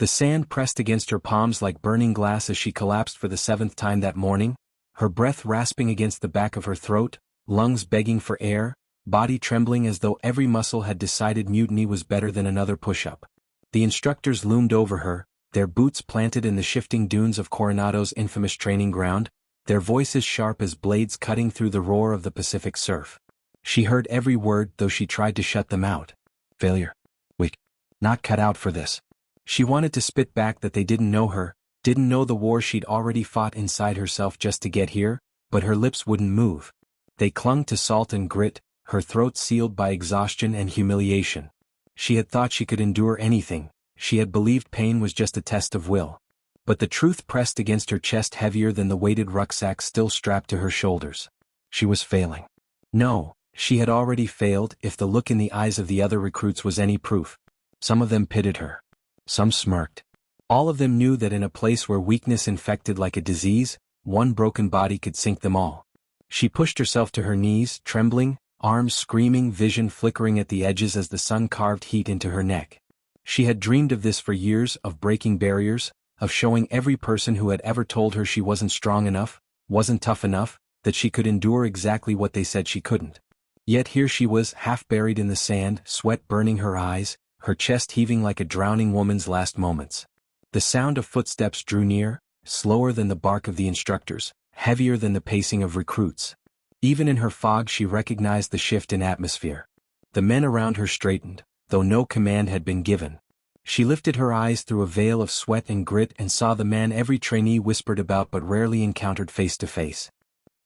The sand pressed against her palms like burning glass as she collapsed for the 7th time that morning, her breath rasping against the back of her throat, lungs begging for air, body trembling as though every muscle had decided mutiny was better than another push-up. The instructors loomed over her, their boots planted in the shifting dunes of Coronado's infamous training ground, their voices sharp as blades cutting through the roar of the Pacific surf. She heard every word, though she tried to shut them out. Failure. Weak. Not cut out for this. She wanted to spit back that they didn't know her, didn't know the war she'd already fought inside herself just to get here, but her lips wouldn't move. They clung to salt and grit, her throat sealed by exhaustion and humiliation. She had thought she could endure anything, she had believed pain was just a test of will. But the truth pressed against her chest heavier than the weighted rucksack still strapped to her shoulders. She was failing. No, she had already failed if the look in the eyes of the other recruits was any proof. Some of them pitied her. Some smirked. All of them knew that in a place where weakness infected like a disease, one broken body could sink them all. She pushed herself to her knees, trembling, arms screaming, vision flickering at the edges as the sun carved heat into her neck. She had dreamed of this for years, of breaking barriers, of showing every person who had ever told her she wasn't strong enough, wasn't tough enough, that she could endure exactly what they said she couldn't. Yet here she was, half buried in the sand, sweat burning her eyes, her chest heaving like a drowning woman's last moments. The sound of footsteps drew near, slower than the bark of the instructors, heavier than the pacing of recruits. Even in her fog she recognized the shift in atmosphere. The men around her straightened, though no command had been given. She lifted her eyes through a veil of sweat and grit and saw the man every trainee whispered about but rarely encountered face to face.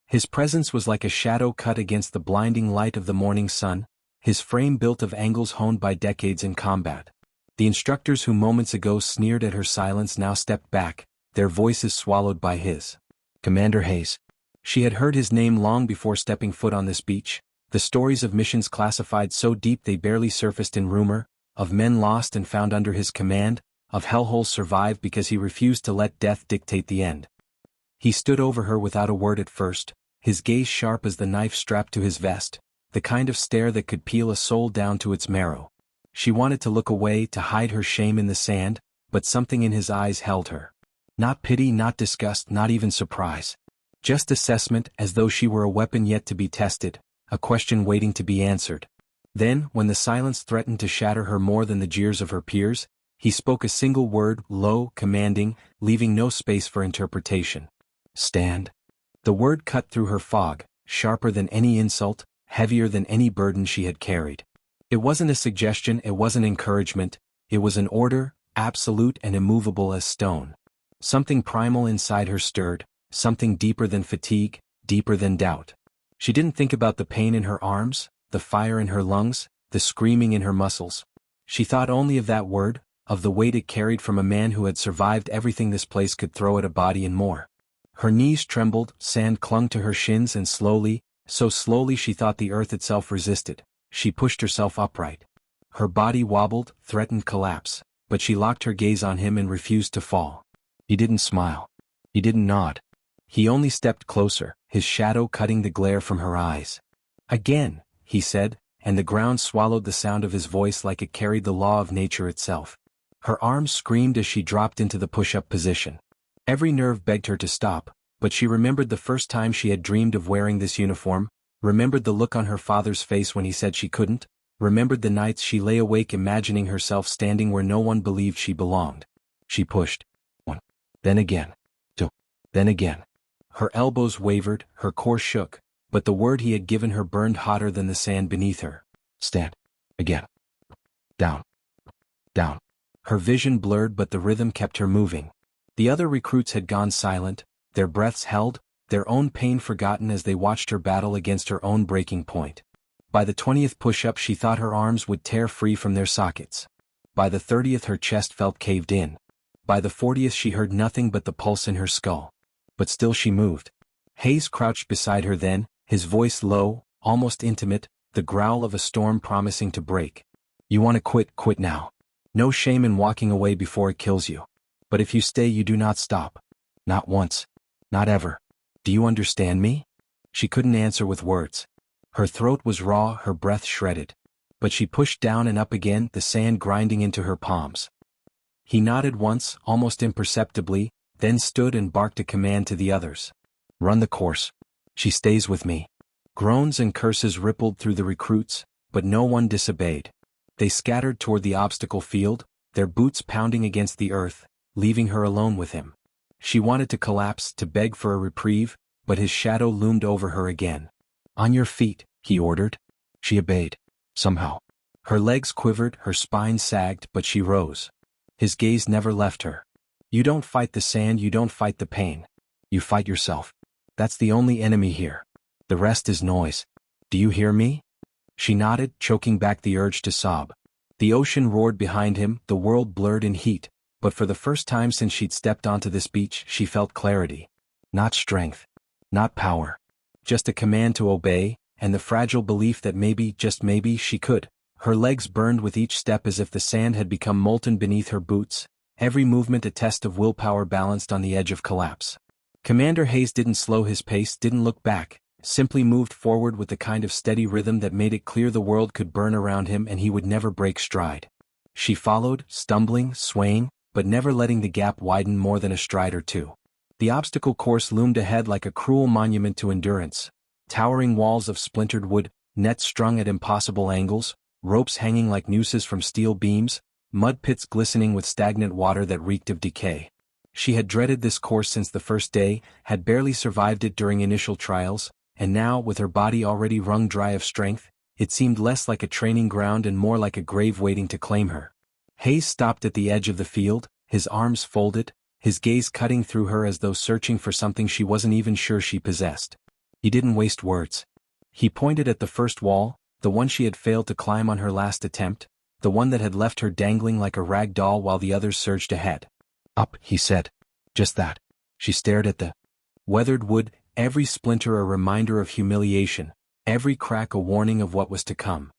His presence was like a shadow cut against the blinding light of the morning sun, his frame built of angles honed by decades in combat. The instructors who moments ago sneered at her silence now stepped back, their voices swallowed by his. Commander Hayes. She had heard his name long before stepping foot on this beach, the stories of missions classified so deep they barely surfaced in rumor, of men lost and found under his command, of hellholes survived because he refused to let death dictate the end. He stood over her without a word at first, his gaze sharp as the knife strapped to his vest, the kind of stare that could peel a soul down to its marrow. She wanted to look away, to hide her shame in the sand, but something in his eyes held her. Not pity, not disgust, not even surprise. Just assessment, as though she were a weapon yet to be tested, a question waiting to be answered. Then, when the silence threatened to shatter her more than the jeers of her peers, he spoke a single word, low, commanding, leaving no space for interpretation. Stand. The word cut through her fog, sharper than any insult, heavier than any burden she had carried. It wasn't a suggestion, it wasn't encouragement, it was an order, absolute and immovable as stone. Something primal inside her stirred, something deeper than fatigue, deeper than doubt. She didn't think about the pain in her arms, the fire in her lungs, the screaming in her muscles. She thought only of that word, of the weight it carried from a man who had survived everything this place could throw at a body and more. Her knees trembled, sand clung to her shins and slowly, so slowly she thought the earth itself resisted, she pushed herself upright. Her body wobbled, threatened collapse, but she locked her gaze on him and refused to fall. He didn't smile. He didn't nod. He only stepped closer, his shadow cutting the glare from her eyes. Again, he said, and the ground swallowed the sound of his voice like it carried the law of nature itself. Her arms screamed as she dropped into the push-up position. Every nerve begged her to stop, but she remembered the first time she had dreamed of wearing this uniform, remembered the look on her father's face when he said she couldn't, remembered the nights she lay awake imagining herself standing where no one believed she belonged. She pushed. 1. Then again. 2. Then again. Her elbows wavered, her core shook, but the word he had given her burned hotter than the sand beneath her. Stand. Again. Down. Down. Her vision blurred but the rhythm kept her moving. The other recruits had gone silent, their breaths held, their own pain forgotten as they watched her battle against her own breaking point. By the 20th push-up she thought her arms would tear free from their sockets. By the 30th her chest felt caved in. By the 40th she heard nothing but the pulse in her skull. But still she moved. Hayes crouched beside her then, his voice low, almost intimate, the growl of a storm promising to break. You want to quit, quit now. No shame in walking away before it kills you. But if you stay you do not stop. Not once. Not ever. Do you understand me? She couldn't answer with words. Her throat was raw, her breath shredded. But she pushed down and up again, the sand grinding into her palms. He nodded once, almost imperceptibly, then stood and barked a command to the others. "Run the course. She stays with me." Groans and curses rippled through the recruits, but no one disobeyed. They scattered toward the obstacle field, their boots pounding against the earth, leaving her alone with him. She wanted to collapse, to beg for a reprieve, but his shadow loomed over her again. "On your feet," he ordered. She obeyed. Somehow. Her legs quivered, her spine sagged, but she rose. His gaze never left her. "You don't fight the sand, you don't fight the pain. You fight yourself. That's the only enemy here. The rest is noise. Do you hear me?" She nodded, choking back the urge to sob. The ocean roared behind him, the world blurred in heat, but for the first time since she'd stepped onto this beach, she felt clarity. Not strength. Not power. Just a command to obey, and the fragile belief that maybe, just maybe, she could. Her legs burned with each step as if the sand had become molten beneath her boots, every movement a test of willpower balanced on the edge of collapse. Commander Hayes didn't slow his pace, didn't look back, simply moved forward with the kind of steady rhythm that made it clear the world could burn around him and he would never break stride. She followed, stumbling, swaying, but never letting the gap widen more than a stride or two. The obstacle course loomed ahead like a cruel monument to endurance. Towering walls of splintered wood, nets strung at impossible angles, ropes hanging like nooses from steel beams, mud pits glistening with stagnant water that reeked of decay. She had dreaded this course since the first day, had barely survived it during initial trials, and now, with her body already wrung dry of strength, it seemed less like a training ground and more like a grave waiting to claim her. Hayes stopped at the edge of the field, his arms folded, his gaze cutting through her as though searching for something she wasn't even sure she possessed. He didn't waste words. He pointed at the first wall, the one she had failed to climb on her last attempt, the one that had left her dangling like a rag doll while the others surged ahead. "Up," he said. Just that. She stared at the weathered wood, every splinter a reminder of humiliation, every crack a warning of what was to come.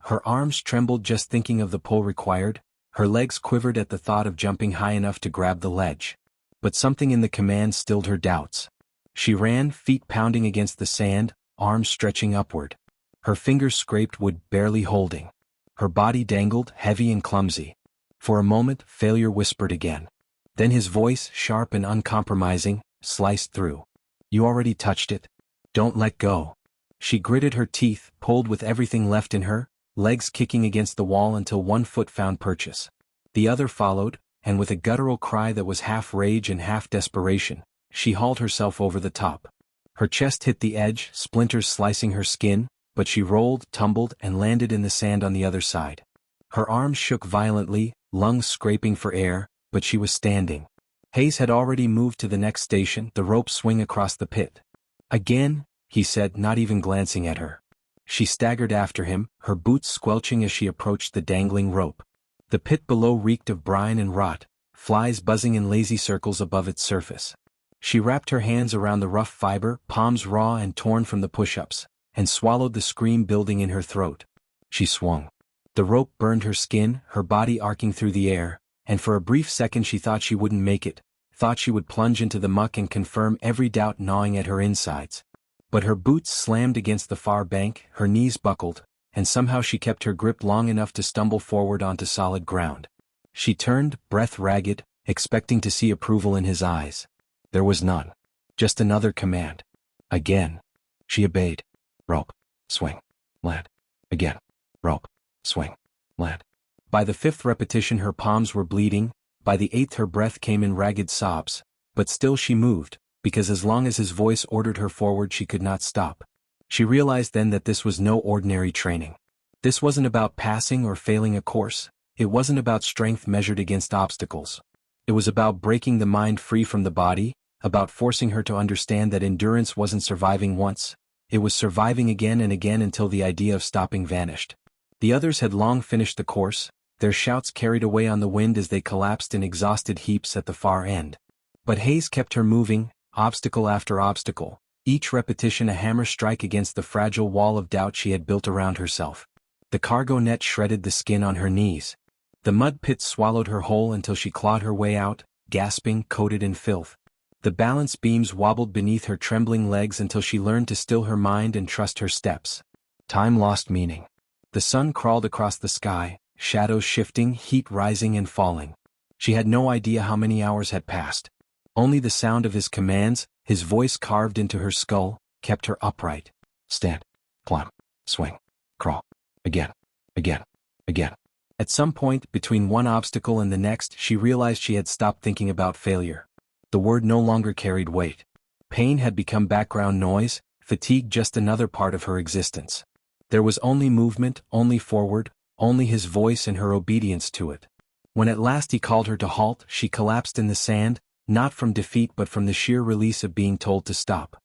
Her arms trembled just thinking of the pull required, her legs quivered at the thought of jumping high enough to grab the ledge. But something in the command stilled her doubts. She ran, feet pounding against the sand, arms stretching upward. Her fingers scraped wood, barely holding. Her body dangled, heavy and clumsy. For a moment, failure whispered again. Then his voice, sharp and uncompromising, sliced through. "You already touched it. Don't let go." She gritted her teeth, pulled with everything left in her, legs kicking against the wall until one foot found purchase. The other followed, and with a guttural cry that was half rage and half desperation, she hauled herself over the top. Her chest hit the edge, splinters slicing her skin, but she rolled, tumbled, and landed in the sand on the other side. Her arms shook violently, lungs scraping for air, but she was standing. Hayes had already moved to the next station, the rope swing across the pit. "Again," he said, not even glancing at her. She staggered after him, her boots squelching as she approached the dangling rope. The pit below reeked of brine and rot, flies buzzing in lazy circles above its surface. She wrapped her hands around the rough fiber, palms raw and torn from the push-ups, and swallowed the scream building in her throat. She swung. The rope burned her skin, her body arcing through the air, and for a brief second she thought she wouldn't make it, thought she would plunge into the muck and confirm every doubt gnawing at her insides. But her boots slammed against the far bank, her knees buckled, and somehow she kept her grip long enough to stumble forward onto solid ground. She turned, breath ragged, expecting to see approval in his eyes. There was none. Just another command. Again. She obeyed. Rope. Swing. Land. Again. Rope. Swing. Land. By the fifth repetition her palms were bleeding, by the eighth her breath came in ragged sobs, but still she moved, because as long as his voice ordered her forward she could not stop. She realized then that this was no ordinary training. This wasn't about passing or failing a course, it wasn't about strength measured against obstacles. It was about breaking the mind free from the body, about forcing her to understand that endurance wasn't surviving once, it was surviving again and again until the idea of stopping vanished. The others had long finished the course, their shouts carried away on the wind as they collapsed in exhausted heaps at the far end. But Hayes kept her moving, obstacle after obstacle, each repetition a hammer strike against the fragile wall of doubt she had built around herself. The cargo net shredded the skin on her knees. The mud pit swallowed her whole until she clawed her way out, gasping, coated in filth. The balance beams wobbled beneath her trembling legs until she learned to still her mind and trust her steps. Time lost meaning. The sun crawled across the sky, shadows shifting, heat rising and falling. She had no idea how many hours had passed. Only the sound of his commands, his voice carved into her skull, kept her upright. Stand, climb, swing, crawl, again, again, again. At some point, between one obstacle and the next, she realized she had stopped thinking about failure. The word no longer carried weight. Pain had become background noise, fatigue just another part of her existence. There was only movement, only forward, only his voice and her obedience to it. When at last he called her to halt, she collapsed in the sand, not from defeat but from the sheer release of being told to stop.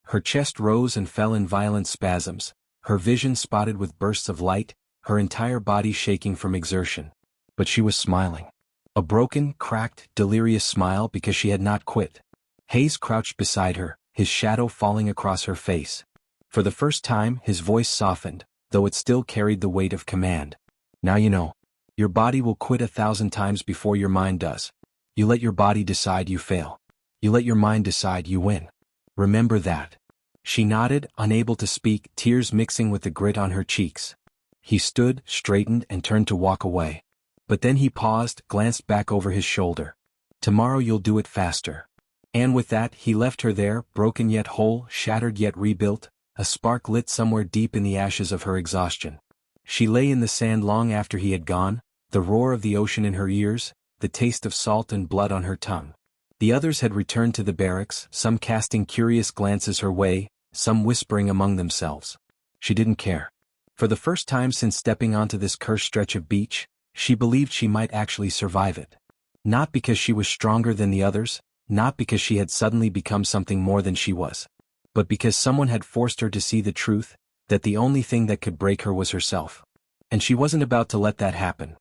Her chest rose and fell in violent spasms, her vision spotted with bursts of light, her entire body shaking from exertion. But she was smiling. A broken, cracked, delirious smile because she had not quit. Hayes crouched beside her, his shadow falling across her face. For the first time, his voice softened, though it still carried the weight of command. Now you know. Your body will quit 1,000 times before your mind does. You let your body decide, you fail. You let your mind decide, you win. Remember that. She nodded, unable to speak, tears mixing with the grit on her cheeks. He stood, straightened, and turned to walk away. But then he paused, glanced back over his shoulder. Tomorrow you'll do it faster. And with that, he left her there, broken yet whole, shattered yet rebuilt, a spark lit somewhere deep in the ashes of her exhaustion. She lay in the sand long after he had gone, the roar of the ocean in her ears, the taste of salt and blood on her tongue. The others had returned to the barracks, some casting curious glances her way, some whispering among themselves. She didn't care. For the first time since stepping onto this cursed stretch of beach, she believed she might actually survive it. Not because she was stronger than the others, not because she had suddenly become something more than she was, but because someone had forced her to see the truth, that the only thing that could break her was herself. And she wasn't about to let that happen.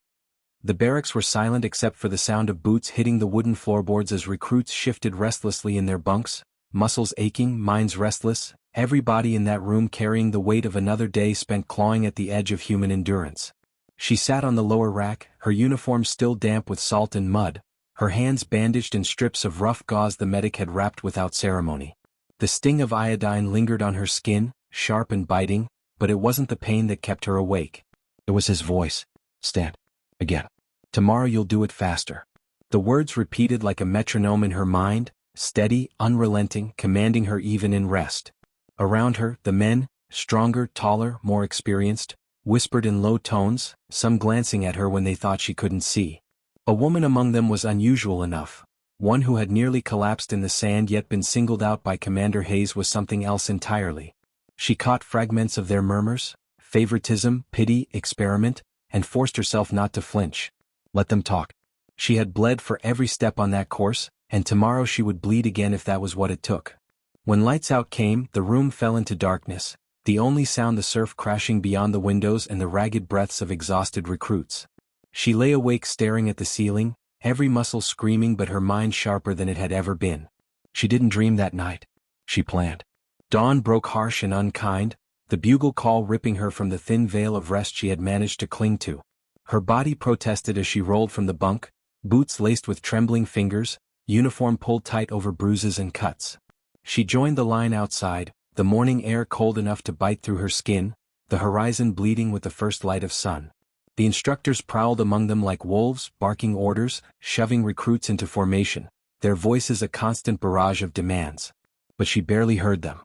The barracks were silent except for the sound of boots hitting the wooden floorboards as recruits shifted restlessly in their bunks, muscles aching, minds restless, everybody in that room carrying the weight of another day spent clawing at the edge of human endurance. She sat on the lower rack, her uniform still damp with salt and mud, her hands bandaged in strips of rough gauze the medic had wrapped without ceremony. The sting of iodine lingered on her skin, sharp and biting, but it wasn't the pain that kept her awake. It was his voice. Stand. Again. Tomorrow you'll do it faster. The words repeated like a metronome in her mind, steady, unrelenting, commanding her even in rest. Around her, the men, stronger, taller, more experienced, whispered in low tones, some glancing at her when they thought she couldn't see. A woman among them was unusual enough. One who had nearly collapsed in the sand yet been singled out by Commander Hayes was something else entirely. She caught fragments of their murmurs, favoritism, pity, experiment, and forced herself not to flinch. Let them talk. She had bled for every step on that course, and tomorrow she would bleed again if that was what it took. When lights out came, the room fell into darkness, the only sound the surf crashing beyond the windows and the ragged breaths of exhausted recruits. She lay awake staring at the ceiling, every muscle screaming but her mind sharper than it had ever been. She didn't dream that night. She planned. Dawn broke harsh and unkind, the bugle call ripping her from the thin veil of rest she had managed to cling to. Her body protested as she rolled from the bunk, boots laced with trembling fingers, uniform pulled tight over bruises and cuts. She joined the line outside, the morning air cold enough to bite through her skin, the horizon bleeding with the first light of sun. The instructors prowled among them like wolves, barking orders, shoving recruits into formation, their voices a constant barrage of demands. But she barely heard them.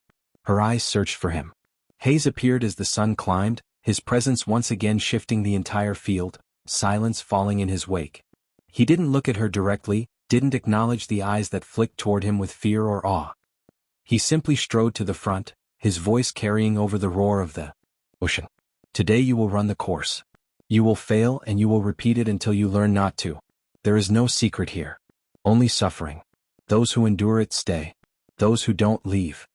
Her eyes searched for him. Hayes appeared as the sun climbed, his presence once again shifting the entire field, silence falling in his wake. He didn't look at her directly, didn't acknowledge the eyes that flicked toward him with fear or awe. He simply strode to the front, his voice carrying over the roar of the ocean. Today you will run the course. You will fail and you will repeat it until you learn not to. There is no secret here. Only suffering. Those who endure it stay. Those who don't leave.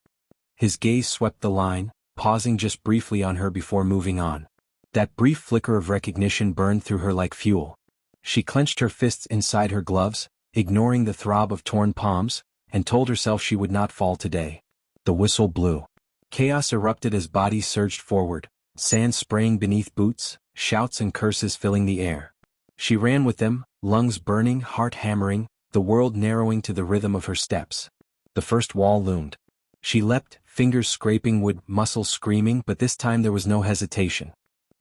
His gaze swept the line, pausing just briefly on her before moving on. That brief flicker of recognition burned through her like fuel. She clenched her fists inside her gloves, ignoring the throb of torn palms, and told herself she would not fall today. The whistle blew. Chaos erupted as bodies surged forward, sand spraying beneath boots, shouts and curses filling the air. She ran with them, lungs burning, heart hammering, the world narrowing to the rhythm of her steps. The first wall loomed. She leapt, fingers scraping wood, muscles screaming, but this time there was no hesitation.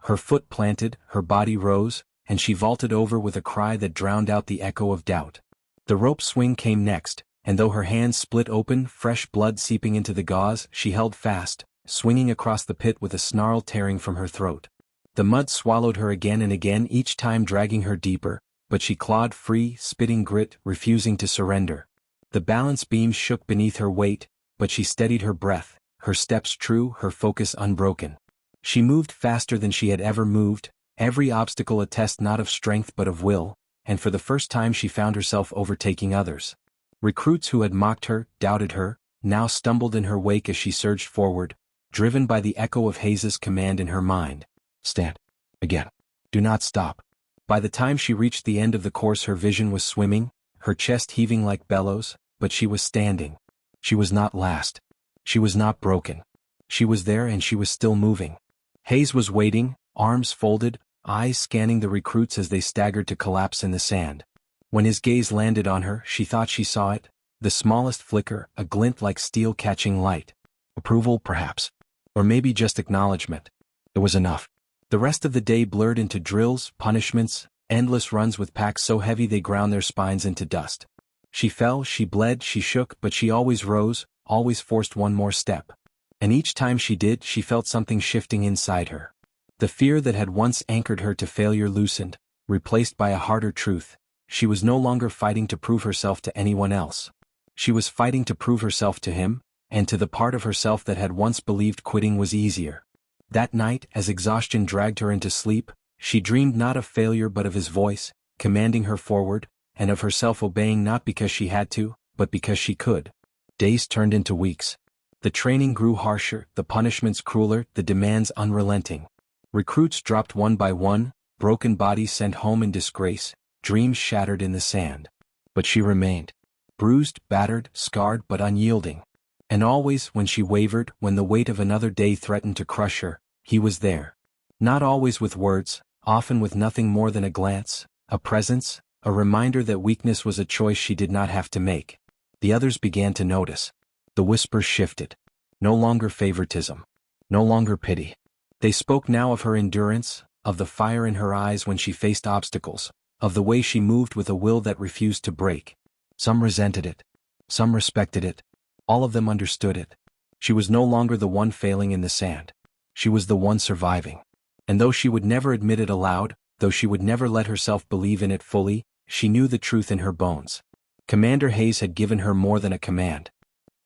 Her foot planted, her body rose, and she vaulted over with a cry that drowned out the echo of doubt. The rope swing came next, and though her hands split open, fresh blood seeping into the gauze, she held fast, swinging across the pit with a snarl tearing from her throat. The mud swallowed her again and again, each time dragging her deeper, but she clawed free, spitting grit, refusing to surrender. The balance beam shook beneath her weight, but she steadied her breath, her steps true, her focus unbroken. She moved faster than she had ever moved, every obstacle a test not of strength but of will, and for the first time she found herself overtaking others. Recruits who had mocked her, doubted her, now stumbled in her wake as she surged forward, driven by the echo of Hayes's command in her mind. Stand. Again. Do not stop. By the time she reached the end of the course, her vision was swimming, her chest heaving like bellows, but she was standing. She was not last. She was not broken. She was there, and she was still moving. Hayes was waiting, arms folded, eyes scanning the recruits as they staggered to collapse in the sand. When his gaze landed on her, she thought she saw it, the smallest flicker, a glint like steel catching light. Approval, perhaps. Or maybe just acknowledgement. It was enough. The rest of the day blurred into drills, punishments, endless runs with packs so heavy they ground their spines into dust. She fell, she bled, she shook, but she always rose, always forced one more step. And each time she did, she felt something shifting inside her. The fear that had once anchored her to failure loosened, replaced by a harder truth. She was no longer fighting to prove herself to anyone else. She was fighting to prove herself to him, and to the part of herself that had once believed quitting was easier. That night, as exhaustion dragged her into sleep, she dreamed not of failure but of his voice, commanding her forward, and of herself obeying not because she had to, but because she could. Days turned into weeks. The training grew harsher, the punishments crueler, the demands unrelenting. Recruits dropped one by one, broken bodies sent home in disgrace, dreams shattered in the sand. But she remained. Bruised, battered, scarred but unyielding. And always, when she wavered, when the weight of another day threatened to crush her, he was there. Not always with words, often with nothing more than a glance, a presence, a reminder that weakness was a choice she did not have to make. The others began to notice. The whispers shifted. No longer favoritism. No longer pity. They spoke now of her endurance, of the fire in her eyes when she faced obstacles, of the way she moved with a will that refused to break. Some resented it. Some respected it. All of them understood it. She was no longer the one failing in the sand. She was the one surviving. And though she would never admit it aloud, though she would never let herself believe in it fully, she knew the truth in her bones. Commander Hayes had given her more than a command.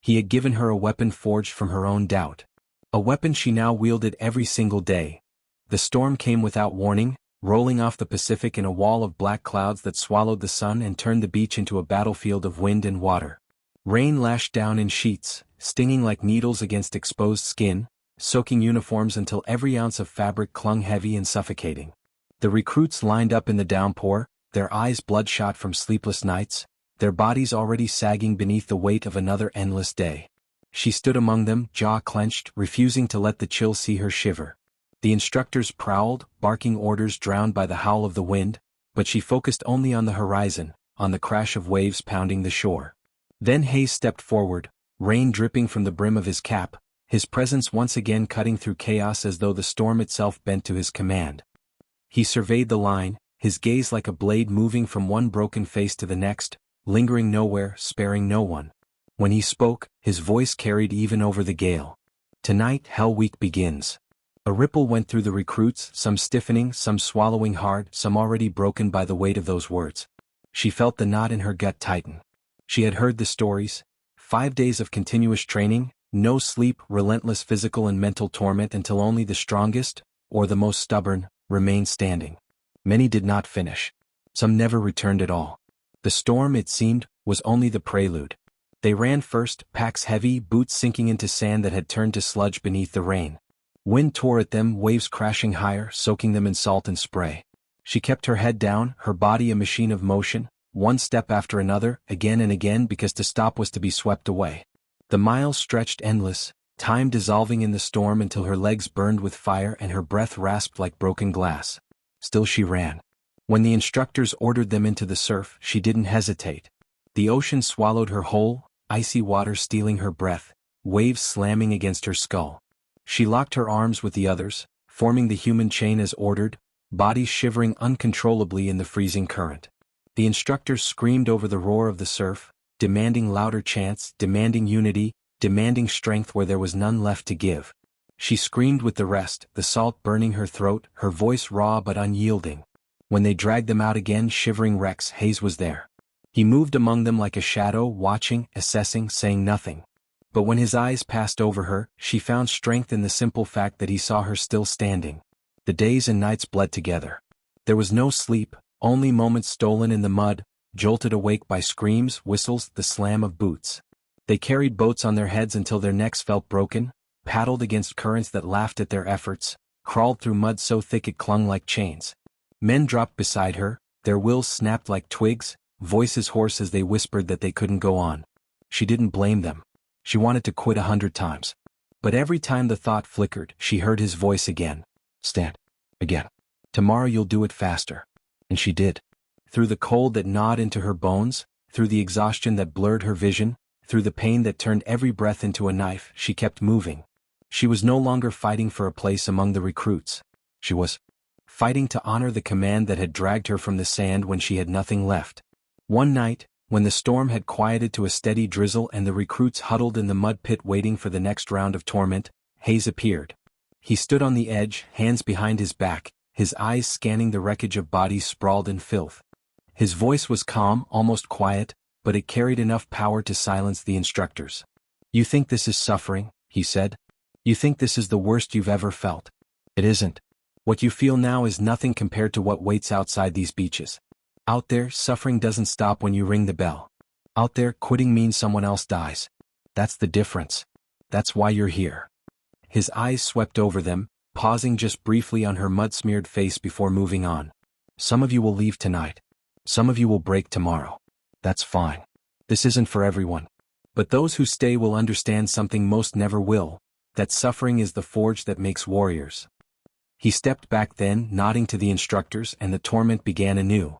He had given her a weapon forged from her own doubt. A weapon she now wielded every single day. The storm came without warning, rolling off the Pacific in a wall of black clouds that swallowed the sun and turned the beach into a battlefield of wind and water. Rain lashed down in sheets, stinging like needles against exposed skin, soaking uniforms until every ounce of fabric clung heavy and suffocating. The recruits lined up in the downpour, their eyes bloodshot from sleepless nights, their bodies already sagging beneath the weight of another endless day. She stood among them, jaw clenched, refusing to let the chill see her shiver. The instructors prowled, barking orders drowned by the howl of the wind, but she focused only on the horizon, on the crash of waves pounding the shore. Then Hayes stepped forward, rain dripping from the brim of his cap, his presence once again cutting through chaos as though the storm itself bent to his command. He surveyed the line, his gaze like a blade moving from one broken face to the next, lingering nowhere, sparing no one. When he spoke, his voice carried even over the gale. Tonight, Hell Week begins. A ripple went through the recruits, some stiffening, some swallowing hard, some already broken by the weight of those words. She felt the knot in her gut tighten. She had heard the stories. 5 days of continuous training, no sleep, relentless physical and mental torment until only the strongest, or the most stubborn, remained standing. Many did not finish. Some never returned at all. The storm, it seemed, was only the prelude. They ran first, packs heavy, boots sinking into sand that had turned to sludge beneath the rain. Wind tore at them, waves crashing higher, soaking them in salt and spray. She kept her head down, her body a machine of motion, one step after another, again and again, because to stop was to be swept away. The miles stretched endless, time dissolving in the storm until her legs burned with fire and her breath rasped like broken glass. Still she ran. When the instructors ordered them into the surf, she didn't hesitate. The ocean swallowed her whole, icy water stealing her breath, waves slamming against her skull. She locked her arms with the others, forming the human chain as ordered, bodies shivering uncontrollably in the freezing current. The instructors screamed over the roar of the surf, demanding louder chants, demanding unity, demanding strength where there was none left to give. She screamed with the rest, the salt burning her throat, her voice raw but unyielding. When they dragged them out again shivering wrecks, Hayes was there. He moved among them like a shadow, watching, assessing, saying nothing. But when his eyes passed over her, she found strength in the simple fact that he saw her still standing. The days and nights bled together. There was no sleep, only moments stolen in the mud, jolted awake by screams, whistles, the slam of boots. They carried boats on their heads until their necks felt broken, paddled against currents that laughed at their efforts, crawled through mud so thick it clung like chains. Men dropped beside her, their wills snapped like twigs, voices hoarse as they whispered that they couldn't go on. She didn't blame them. She wanted to quit 100 times. But every time the thought flickered, she heard his voice again. Stand. Again. Tomorrow you'll do it faster. And she did. Through the cold that gnawed into her bones, through the exhaustion that blurred her vision, through the pain that turned every breath into a knife, she kept moving. She was no longer fighting for a place among the recruits. She was fighting to honor the command that had dragged her from the sand when she had nothing left. One night, when the storm had quieted to a steady drizzle and the recruits huddled in the mud pit waiting for the next round of torment, Hayes appeared. He stood on the edge, hands behind his back, his eyes scanning the wreckage of bodies sprawled in filth. His voice was calm, almost quiet, but it carried enough power to silence the instructors. "You think this is suffering," he said. "You think this is the worst you've ever felt. It isn't. What you feel now is nothing compared to what waits outside these beaches. Out there, suffering doesn't stop when you ring the bell. Out there, quitting means someone else dies. That's the difference. That's why you're here." His eyes swept over them, pausing just briefly on her mud-smeared face before moving on. "Some of you will leave tonight. Some of you will break tomorrow. That's fine. This isn't for everyone. But those who stay will understand something most never will, that suffering is the forge that makes warriors." He stepped back then, nodding to the instructors, and the torment began anew.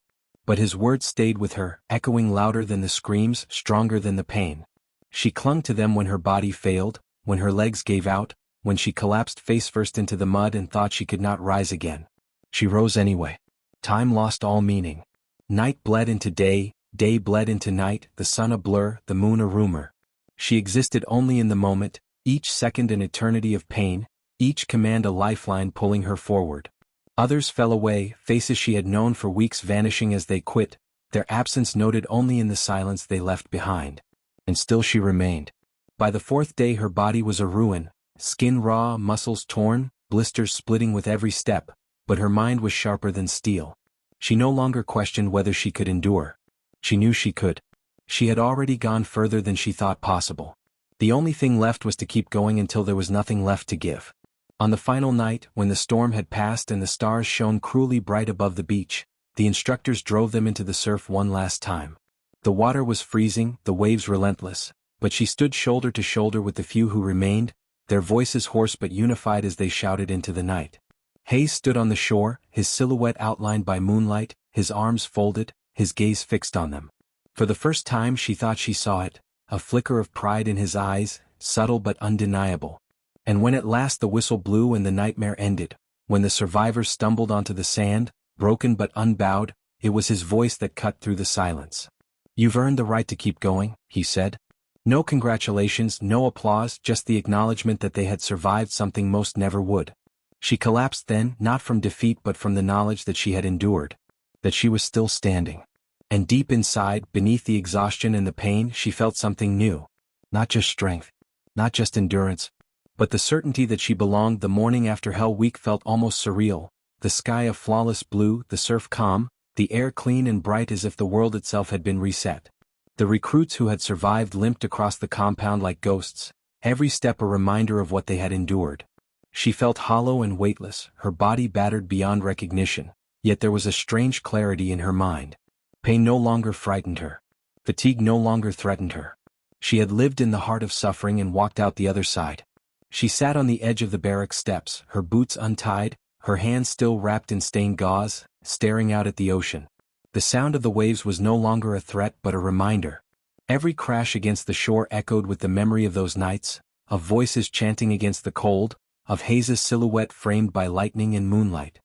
But his words stayed with her, echoing louder than the screams, stronger than the pain. She clung to them when her body failed, when her legs gave out, when she collapsed face first into the mud and thought she could not rise again. She rose anyway. Time lost all meaning. Night bled into day, day bled into night, the sun a blur, the moon a rumor. She existed only in the moment, each second an eternity of pain, each command a lifeline pulling her forward. Others fell away, faces she had known for weeks vanishing as they quit, their absence noted only in the silence they left behind. And still she remained. By the fourth day her body was a ruin, skin raw, muscles torn, blisters splitting with every step, but her mind was sharper than steel. She no longer questioned whether she could endure. She knew she could. She had already gone further than she thought possible. The only thing left was to keep going until there was nothing left to give. On the final night, when the storm had passed and the stars shone cruelly bright above the beach, the instructors drove them into the surf one last time. The water was freezing, the waves relentless, but she stood shoulder to shoulder with the few who remained, their voices hoarse but unified as they shouted into the night. Hayes stood on the shore, his silhouette outlined by moonlight, his arms folded, his gaze fixed on them. For the first time she thought she saw it, a flicker of pride in his eyes, subtle but undeniable. And when at last the whistle blew and the nightmare ended, when the survivors stumbled onto the sand, broken but unbowed, it was his voice that cut through the silence. "You've earned the right to keep going," he said. No congratulations, no applause, just the acknowledgement that they had survived something most never would. She collapsed then, not from defeat but from the knowledge that she had endured, that she was still standing. And deep inside, beneath the exhaustion and the pain, she felt something new. Not just strength, not just endurance, but the certainty that she belonged. The morning after Hell Week felt almost surreal, the sky a flawless blue, the surf calm, the air clean and bright as if the world itself had been reset. The recruits who had survived limped across the compound like ghosts, every step a reminder of what they had endured. She felt hollow and weightless, her body battered beyond recognition, yet there was a strange clarity in her mind. Pain no longer frightened her. Fatigue no longer threatened her. She had lived in the heart of suffering and walked out the other side. She sat on the edge of the barrack steps, her boots untied, her hands still wrapped in stained gauze, staring out at the ocean. The sound of the waves was no longer a threat but a reminder. Every crash against the shore echoed with the memory of those nights, of voices chanting against the cold, of Hayes's silhouette framed by lightning and moonlight.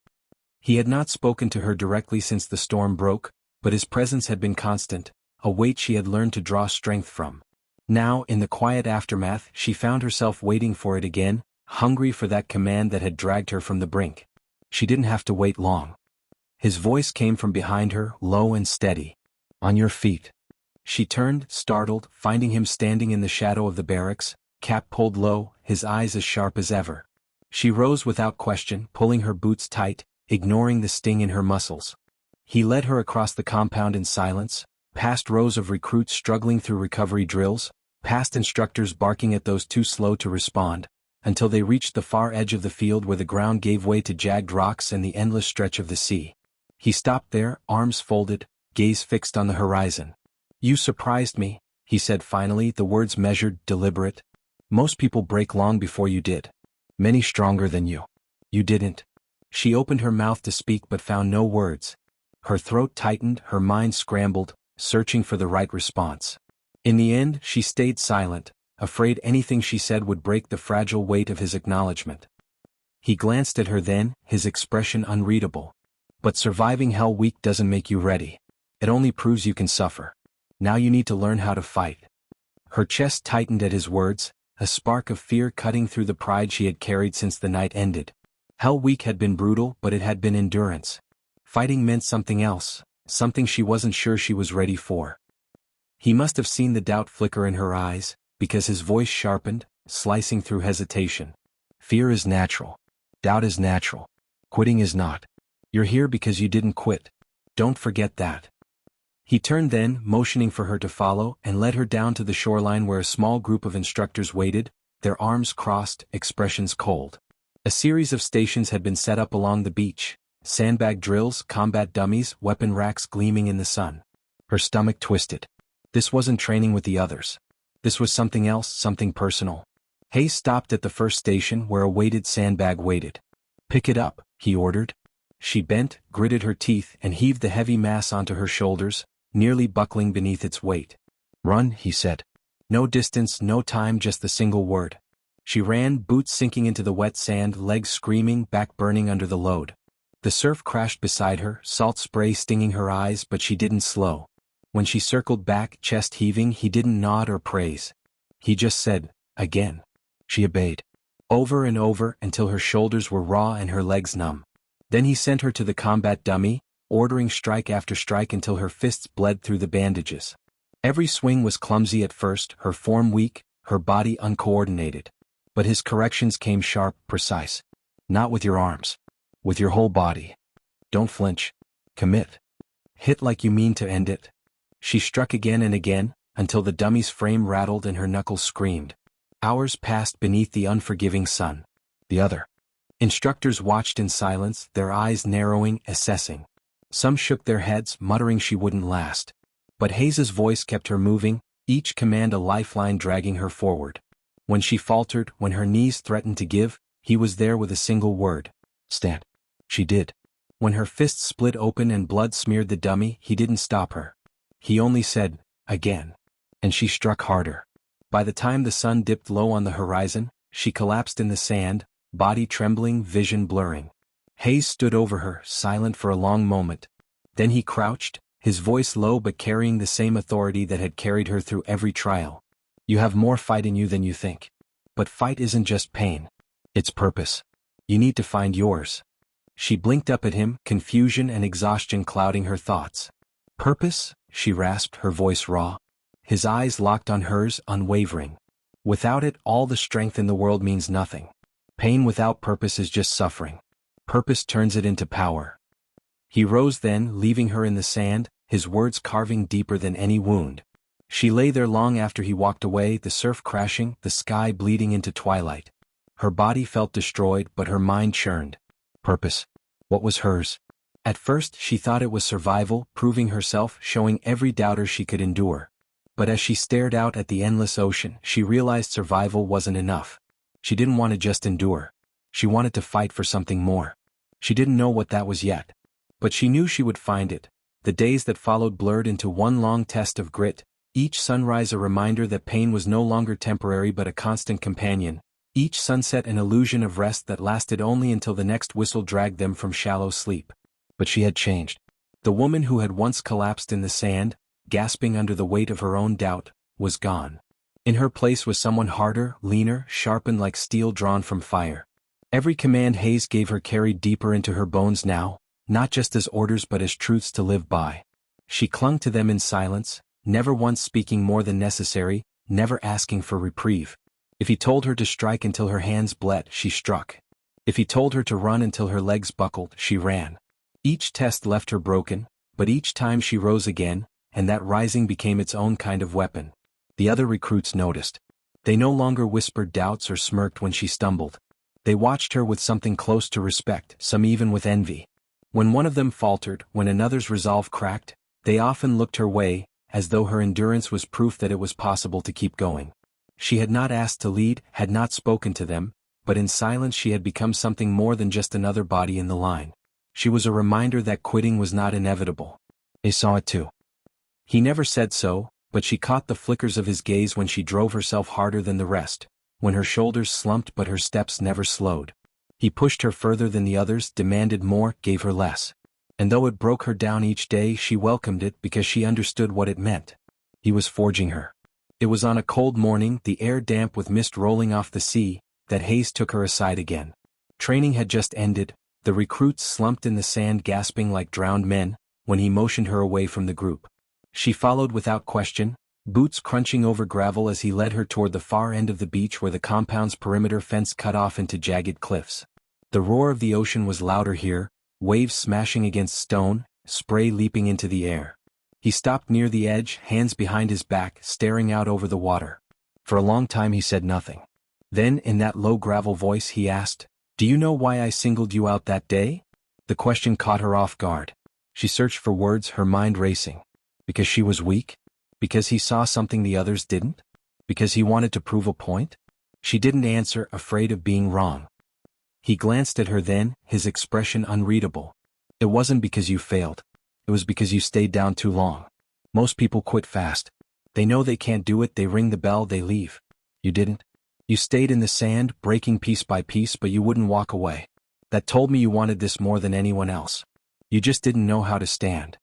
He had not spoken to her directly since the storm broke, but his presence had been constant, a weight she had learned to draw strength from. Now, in the quiet aftermath, she found herself waiting for it again, hungry for that command that had dragged her from the brink. She didn't have to wait long. His voice came from behind her, low and steady. "On your feet." She turned, startled, finding him standing in the shadow of the barracks, cap pulled low, his eyes as sharp as ever. She rose without question, pulling her boots tight, ignoring the sting in her muscles. He led her across the compound in silence, past rows of recruits struggling through recovery drills, past instructors barking at those too slow to respond, until they reached the far edge of the field where the ground gave way to jagged rocks and the endless stretch of the sea. He stopped there, arms folded, gaze fixed on the horizon. "You surprised me," he said finally, the words measured, deliberate. "Most people break long before you did. Many stronger than you. You didn't." She opened her mouth to speak but found no words. Her throat tightened, her mind scrambled, searching for the right response. In the end, she stayed silent, afraid anything she said would break the fragile weight of his acknowledgement. He glanced at her then, his expression unreadable. "But surviving Hell Week doesn't make you ready. It only proves you can suffer. Now you need to learn how to fight." Her chest tightened at his words, a spark of fear cutting through the pride she had carried since the night ended. Hell Week had been brutal, but it had been endurance. Fighting meant something else, something she wasn't sure she was ready for. He must have seen the doubt flicker in her eyes, because his voice sharpened, slicing through hesitation. "Fear is natural. Doubt is natural. Quitting is not. You're here because you didn't quit. Don't forget that." He turned then, motioning for her to follow, and led her down to the shoreline where a small group of instructors waited, their arms crossed, expressions cold. A series of stations had been set up along the beach, sandbag drills, combat dummies, weapon racks gleaming in the sun. Her stomach twisted. This wasn't training with the others. This was something else, something personal. Hayes stopped at the first station where a weighted sandbag waited. "Pick it up," he ordered. She bent, gritted her teeth, and heaved the heavy mass onto her shoulders, nearly buckling beneath its weight. "Run," he said. No distance, no time, just the single word. She ran, boots sinking into the wet sand, legs screaming, back burning under the load. The surf crashed beside her, salt spray stinging her eyes, but she didn't slow. When she circled back, chest heaving, he didn't nod or praise. He just said, "Again." She obeyed. Over and over, until her shoulders were raw and her legs numb. Then he sent her to the combat dummy, ordering strike after strike until her fists bled through the bandages. Every swing was clumsy at first, her form weak, her body uncoordinated. But his corrections came sharp, precise. "Not with your arms. With your whole body. Don't flinch. Commit. Hit like you mean to end it." She struck again and again, until the dummy's frame rattled and her knuckles screamed. Hours passed beneath the unforgiving sun. The other instructors watched in silence, their eyes narrowing, assessing. Some shook their heads, muttering she wouldn't last. But Hayes's voice kept her moving, each command a lifeline dragging her forward. When she faltered, when her knees threatened to give, he was there with a single word. "Stand." She did. When her fists split open and blood smeared the dummy, he didn't stop her. He only said, "Again." And she struck harder. By the time the sun dipped low on the horizon, she collapsed in the sand, body trembling, vision blurring. Hayes stood over her, silent for a long moment. Then he crouched, his voice low but carrying the same authority that had carried her through every trial. "You have more fight in you than you think. But fight isn't just pain. It's purpose. You need to find yours." She blinked up at him, confusion and exhaustion clouding her thoughts. "Purpose?" she rasped, her voice raw. His eyes locked on hers, unwavering. "Without it, all the strength in the world means nothing. Pain without purpose is just suffering. Purpose turns it into power." He rose then, leaving her in the sand, his words carving deeper than any wound. She lay there long after he walked away, the surf crashing, the sky bleeding into twilight. Her body felt destroyed, but her mind churned. Purpose. What was hers? At first, she thought it was survival, proving herself, showing every doubter she could endure. But as she stared out at the endless ocean, she realized survival wasn't enough. She didn't want to just endure. She wanted to fight for something more. She didn't know what that was yet. But she knew she would find it. The days that followed blurred into one long test of grit, each sunrise a reminder that pain was no longer temporary but a constant companion, Each sunset an illusion of rest that lasted only until the next whistle dragged them from shallow sleep. But she had changed. The woman who had once collapsed in the sand, gasping under the weight of her own doubt, was gone. In her place was someone harder, leaner, sharpened like steel drawn from fire. Every command Hayes gave her carried deeper into her bones now, not just as orders but as truths to live by. She clung to them in silence, never once speaking more than necessary, never asking for reprieve. If he told her to strike until her hands bled, she struck. If he told her to run until her legs buckled, she ran. Each test left her broken, but each time she rose again, and that rising became its own kind of weapon. The other recruits noticed. They no longer whispered doubts or smirked when she stumbled. They watched her with something close to respect, some even with envy. When one of them faltered, when another's resolve cracked, they often looked her way, as though her endurance was proof that it was possible to keep going. She had not asked to lead, had not spoken to them, but in silence she had become something more than just another body in the line. She was a reminder that quitting was not inevitable. They saw it too. He never said so, but she caught the flickers of his gaze when she drove herself harder than the rest, when her shoulders slumped but her steps never slowed. He pushed her further than the others, demanded more, gave her less. And though it broke her down each day, she welcomed it because she understood what it meant. He was forging her. It was on a cold morning, the air damp with mist rolling off the sea, that Hayes took her aside again. Training had just ended, the recruits slumped in the sand gasping like drowned men, when he motioned her away from the group. She followed without question, boots crunching over gravel as he led her toward the far end of the beach where the compound's perimeter fence cut off into jagged cliffs. The roar of the ocean was louder here, waves smashing against stone, spray leaping into the air. He stopped near the edge, hands behind his back, staring out over the water. For a long time he said nothing. Then, in that low gravel voice, he asked, "Do you know why I singled you out that day?" The question caught her off guard. She searched for words, her mind racing. Because she was weak? Because he saw something the others didn't? Because he wanted to prove a point? She didn't answer, afraid of being wrong. He glanced at her then, his expression unreadable. "It wasn't because you failed. It was because you stayed down too long. Most people quit fast. They know they can't do it, they ring the bell, they leave. You didn't. You stayed in the sand, breaking piece by piece, but you wouldn't walk away. That told me you wanted this more than anyone else. You just didn't know how to stand."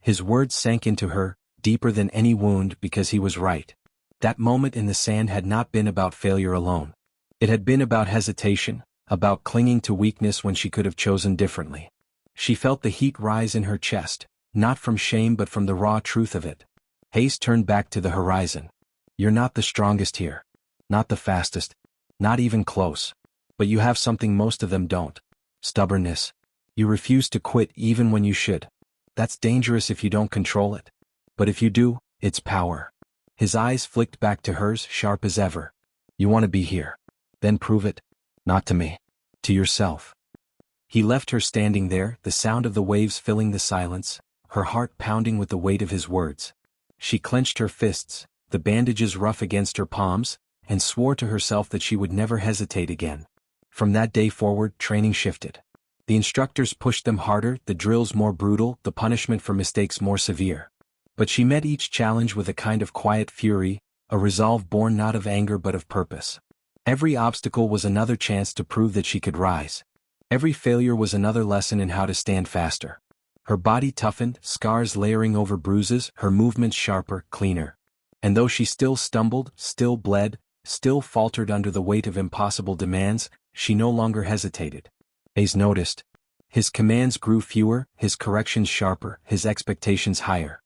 His words sank into her, deeper than any wound, because he was right. That moment in the sand had not been about failure alone. It had been about hesitation, about clinging to weakness when she could have chosen differently. She felt the heat rise in her chest, not from shame but from the raw truth of it. Hayes turned back to the horizon. "You're not the strongest here. Not the fastest. Not even close. But you have something most of them don't. Stubbornness. You refuse to quit even when you should. That's dangerous if you don't control it. But if you do, it's power." His eyes flicked back to hers, sharp as ever. "You want to be here. Then prove it. Not to me. To yourself." He left her standing there, the sound of the waves filling the silence, her heart pounding with the weight of his words. She clenched her fists, the bandages rough against her palms, and swore to herself that she would never hesitate again. From that day forward, training shifted. The instructors pushed them harder, the drills more brutal, the punishment for mistakes more severe. But she met each challenge with a kind of quiet fury, a resolve born not of anger but of purpose. Every obstacle was another chance to prove that she could rise. Every failure was another lesson in how to stand faster. Her body toughened, scars layering over bruises, her movements sharper, cleaner. And though she still stumbled, still bled, still faltered under the weight of impossible demands, she no longer hesitated. Hayes noticed. His commands grew fewer, his corrections sharper, his expectations higher.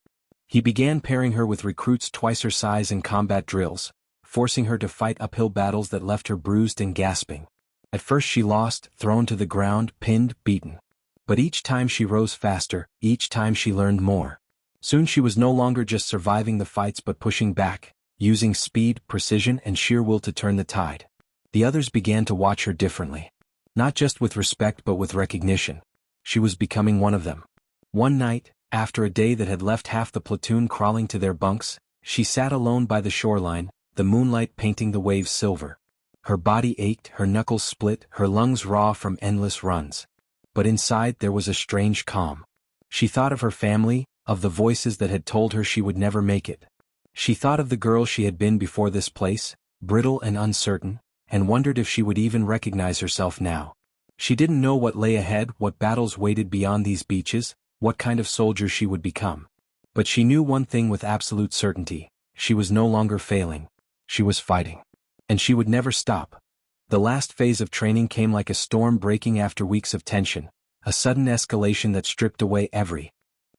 He began pairing her with recruits twice her size in combat drills, forcing her to fight uphill battles that left her bruised and gasping. At first she lost, thrown to the ground, pinned, beaten. But each time she rose faster, each time she learned more. Soon she was no longer just surviving the fights but pushing back, using speed, precision, and sheer will to turn the tide. The others began to watch her differently. Not just with respect but with recognition. She was becoming one of them. One night, after a day that had left half the platoon crawling to their bunks, she sat alone by the shoreline, the moonlight painting the waves silver. Her body ached, her knuckles split, her lungs raw from endless runs. But inside there was a strange calm. She thought of her family, of the voices that had told her she would never make it. She thought of the girl she had been before this place, brittle and uncertain, and wondered if she would even recognize herself now. She didn't know what lay ahead, what battles waited beyond these beaches, what kind of soldier she would become. But she knew one thing with absolute certainty: she was no longer failing. She was fighting. And she would never stop. The last phase of training came like a storm breaking after weeks of tension, a sudden escalation that stripped away every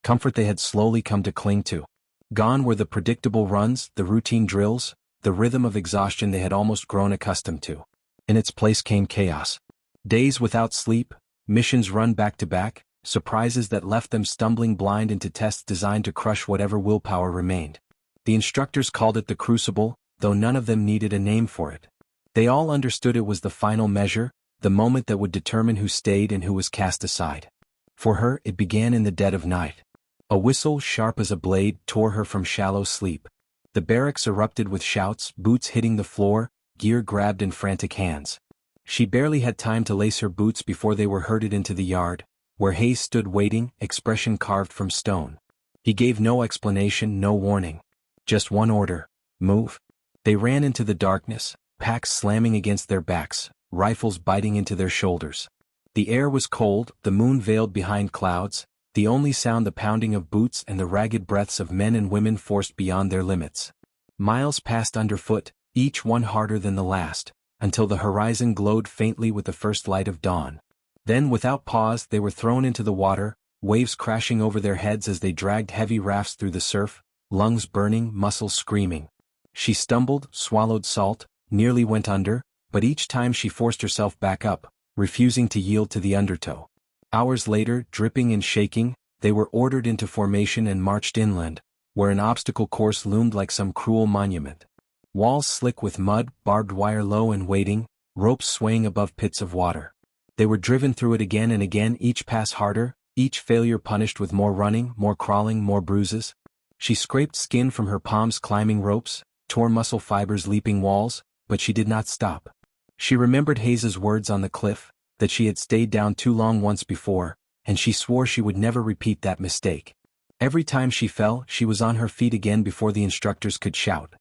comfort they had slowly come to cling to. Gone were the predictable runs, the routine drills, the rhythm of exhaustion they had almost grown accustomed to. In its place came chaos. Days without sleep, missions run back to back, surprises that left them stumbling blind into tests designed to crush whatever willpower remained. The instructors called it the Crucible, though none of them needed a name for it. They all understood it was the final measure, the moment that would determine who stayed and who was cast aside. For her, it began in the dead of night. A whistle sharp as a blade tore her from shallow sleep. The barracks erupted with shouts, boots hitting the floor, gear grabbed in frantic hands. She barely had time to lace her boots before they were herded into the yard, where Hayes stood waiting, expression carved from stone. He gave no explanation, no warning. Just one order: move. They ran into the darkness, packs slamming against their backs, rifles biting into their shoulders. The air was cold, the moon veiled behind clouds, the only sound the pounding of boots and the ragged breaths of men and women forced beyond their limits. Miles passed underfoot, each one harder than the last, until the horizon glowed faintly with the first light of dawn. Then without pause they were thrown into the water, waves crashing over their heads as they dragged heavy rafts through the surf, lungs burning, muscles screaming. She stumbled, swallowed salt, nearly went under, but each time she forced herself back up, refusing to yield to the undertow. Hours later, dripping and shaking, they were ordered into formation and marched inland, where an obstacle course loomed like some cruel monument. Walls slick with mud, barbed wire low and waiting, ropes swaying above pits of water. They were driven through it again and again, each pass harder, each failure punished with more running, more crawling, more bruises. She scraped skin from her palms climbing ropes, tore muscle fibers leaping walls, but she did not stop. She remembered Hayes's words on the cliff, that she had stayed down too long once before, and she swore she would never repeat that mistake. Every time she fell, she was on her feet again before the instructors could shout.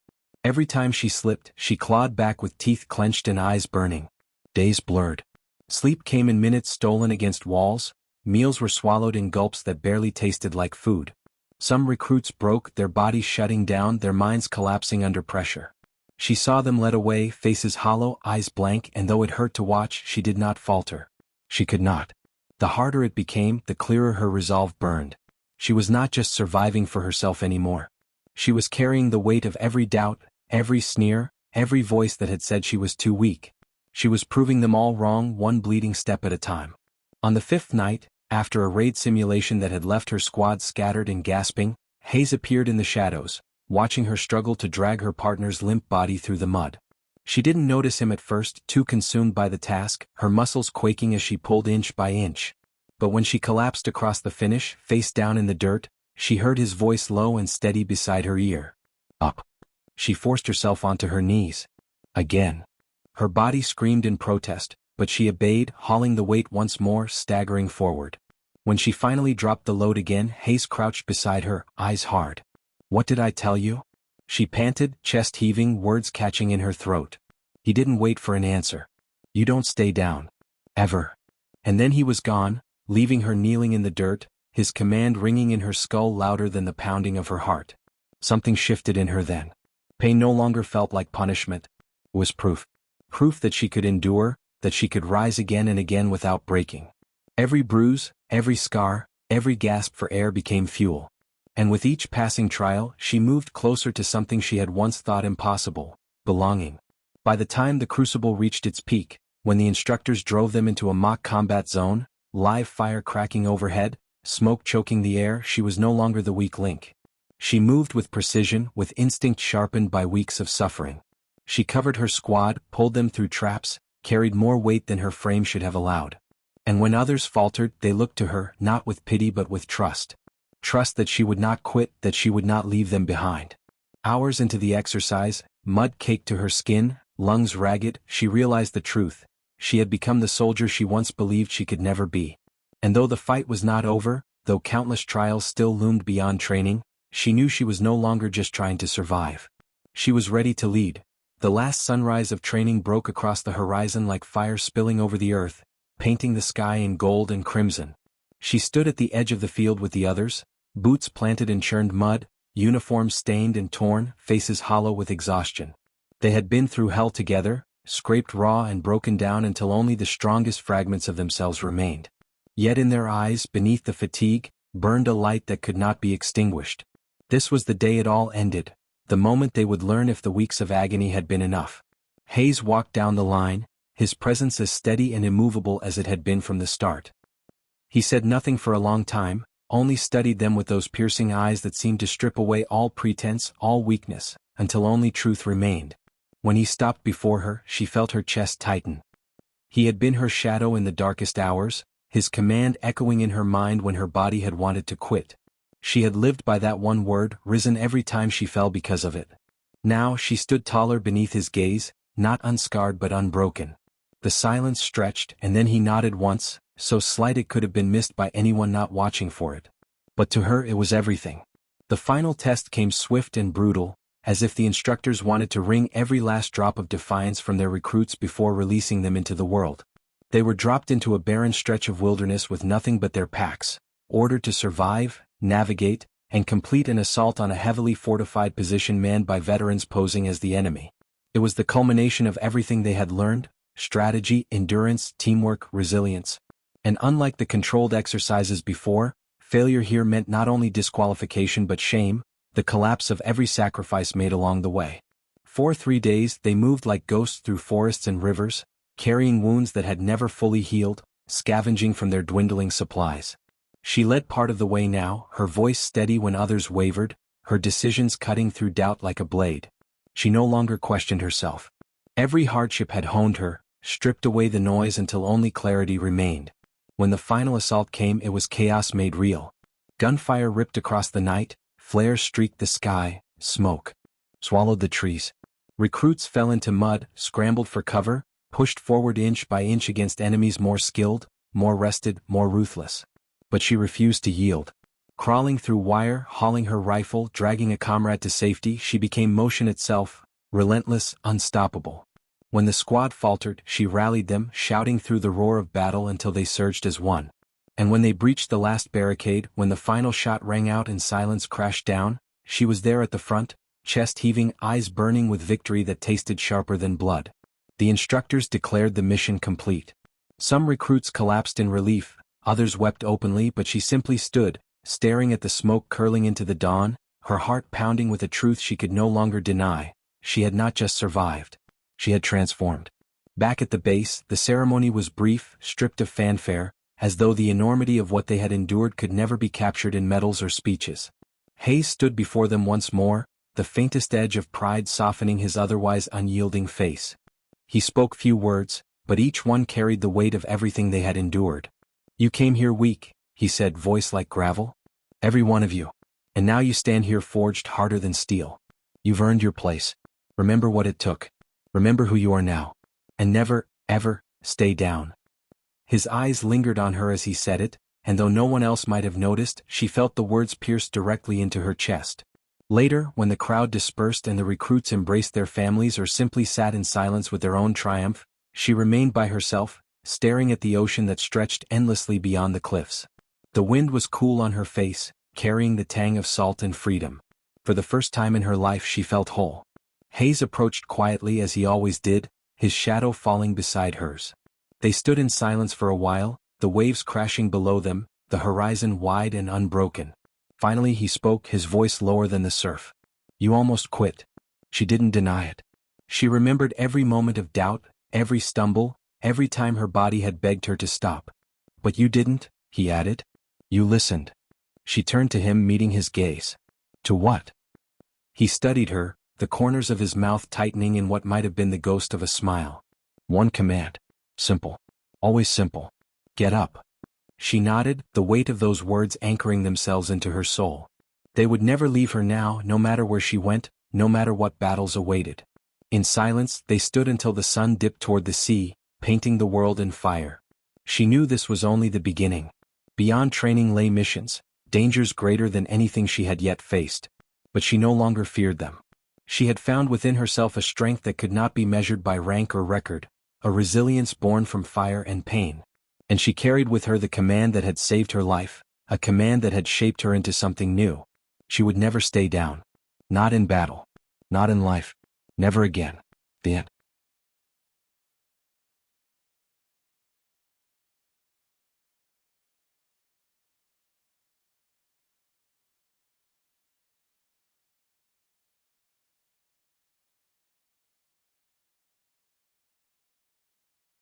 Every time she slipped, she clawed back with teeth clenched and eyes burning. Days blurred. Sleep came in minutes stolen against walls, meals were swallowed in gulps that barely tasted like food. Some recruits broke, their bodies shutting down, their minds collapsing under pressure. She saw them led away, faces hollow, eyes blank, and though it hurt to watch, she did not falter. She could not. The harder it became, the clearer her resolve burned. She was not just surviving for herself anymore. She was carrying the weight of every doubt, every sneer, every voice that had said she was too weak. She was proving them all wrong, one bleeding step at a time. On the fifth night, after a raid simulation that had left her squad scattered and gasping, Hayes appeared in the shadows, watching her struggle to drag her partner's limp body through the mud. She didn't notice him at first, too consumed by the task, her muscles quaking as she pulled inch by inch. But when she collapsed across the finish, face down in the dirt, she heard his voice low and steady beside her ear. Up. She forced herself onto her knees. Again. Her body screamed in protest, but she obeyed, hauling the weight once more, staggering forward. When she finally dropped the load again, Hayes crouched beside her, eyes hard. "What did I tell you?" She panted, chest heaving, words catching in her throat. He didn't wait for an answer. "You don't stay down. Ever." And then he was gone, leaving her kneeling in the dirt, his command ringing in her skull louder than the pounding of her heart. Something shifted in her then. Pain no longer felt like punishment. It was proof. Proof that she could endure, that she could rise again and again without breaking. Every bruise, every scar, every gasp for air became fuel. And with each passing trial, she moved closer to something she had once thought impossible: belonging. By the time the Crucible reached its peak, when the instructors drove them into a mock combat zone, live fire cracking overhead, smoke choking the air, she was no longer the weak link. She moved with precision, with instinct sharpened by weeks of suffering. She covered her squad, pulled them through traps, carried more weight than her frame should have allowed. And when others faltered, they looked to her, not with pity but with trust. Trust that she would not quit, that she would not leave them behind. Hours into the exercise, mud caked to her skin, lungs ragged, she realized the truth. She had become the soldier she once believed she could never be. And though the fight was not over, though countless trials still loomed beyond training, she knew she was no longer just trying to survive. She was ready to lead. The last sunrise of training broke across the horizon like fire spilling over the earth, painting the sky in gold and crimson. She stood at the edge of the field with the others, boots planted in churned mud, uniforms stained and torn, faces hollow with exhaustion. They had been through hell together, scraped raw and broken down until only the strongest fragments of themselves remained. Yet in their eyes, beneath the fatigue, burned a light that could not be extinguished. This was the day it all ended, the moment they would learn if the weeks of agony had been enough. Hayes walked down the line, his presence as steady and immovable as it had been from the start. He said nothing for a long time, only studied them with those piercing eyes that seemed to strip away all pretense, all weakness, until only truth remained. When he stopped before her, she felt her chest tighten. He had been her shadow in the darkest hours, his command echoing in her mind when her body had wanted to quit. She had lived by that one word, risen every time she fell because of it. Now she stood taller beneath his gaze, not unscarred but unbroken. The silence stretched, and then he nodded once, so slight it could have been missed by anyone not watching for it. But to her it was everything. The final test came swift and brutal, as if the instructors wanted to wring every last drop of defiance from their recruits before releasing them into the world. They were dropped into a barren stretch of wilderness with nothing but their packs, ordered to survive, navigate, and complete an assault on a heavily fortified position manned by veterans posing as the enemy. It was the culmination of everything they had learned: strategy, endurance, teamwork, resilience. And unlike the controlled exercises before, failure here meant not only disqualification but shame, the collapse of every sacrifice made along the way. For 3 days they moved like ghosts through forests and rivers, carrying wounds that had never fully healed, scavenging from their dwindling supplies. She led part of the way now, her voice steady when others wavered, her decisions cutting through doubt like a blade. She no longer questioned herself. Every hardship had honed her, stripped away the noise until only clarity remained. When the final assault came, it was chaos made real. Gunfire ripped across the night, flares streaked the sky, smoke swallowed the trees. Recruits fell into mud, scrambled for cover, pushed forward inch by inch against enemies more skilled, more rested, more ruthless. But she refused to yield. Crawling through wire, hauling her rifle, dragging a comrade to safety, she became motion itself, relentless, unstoppable. When the squad faltered, she rallied them, shouting through the roar of battle until they surged as one. And when they breached the last barricade, when the final shot rang out and silence crashed down, she was there at the front, chest heaving, eyes burning with victory that tasted sharper than blood. The instructors declared the mission complete. Some recruits collapsed in relief, others wept openly, but she simply stood, staring at the smoke curling into the dawn, her heart pounding with a truth she could no longer deny. She had not just survived. She had transformed. Back at the base, the ceremony was brief, stripped of fanfare, as though the enormity of what they had endured could never be captured in medals or speeches. Hayes stood before them once more, the faintest edge of pride softening his otherwise unyielding face. He spoke few words, but each one carried the weight of everything they had endured. "You came here weak," he said, voice like gravel. "Every one of you. And now you stand here forged harder than steel. You've earned your place. Remember what it took. Remember who you are now. And never, ever, stay down." His eyes lingered on her as he said it, and though no one else might have noticed, she felt the words pierce directly into her chest. Later, when the crowd dispersed and the recruits embraced their families or simply sat in silence with their own triumph, she remained by herself, staring at the ocean that stretched endlessly beyond the cliffs. The wind was cool on her face, carrying the tang of salt and freedom. For the first time in her life she felt whole. Hayes approached quietly as he always did, his shadow falling beside hers. They stood in silence for a while, the waves crashing below them, the horizon wide and unbroken. Finally he spoke, his voice lower than the surf. "You almost quit." She didn't deny it. She remembered every moment of doubt, every stumble, every time her body had begged her to stop. "But you didn't," he added. "You listened." She turned to him, meeting his gaze. "To what?" He studied her, the corners of his mouth tightening in what might have been the ghost of a smile. "One command. Simple. Always simple. Get up." She nodded, the weight of those words anchoring themselves into her soul. They would never leave her now, no matter where she went, no matter what battles awaited. In silence, they stood until the sun dipped toward the sea, painting the world in fire. She knew this was only the beginning. Beyond training lay missions, dangers greater than anything she had yet faced. But she no longer feared them. She had found within herself a strength that could not be measured by rank or record, a resilience born from fire and pain. And she carried with her the command that had saved her life, a command that had shaped her into something new. She would never stay down. Not in battle. Not in life. Never again. The end.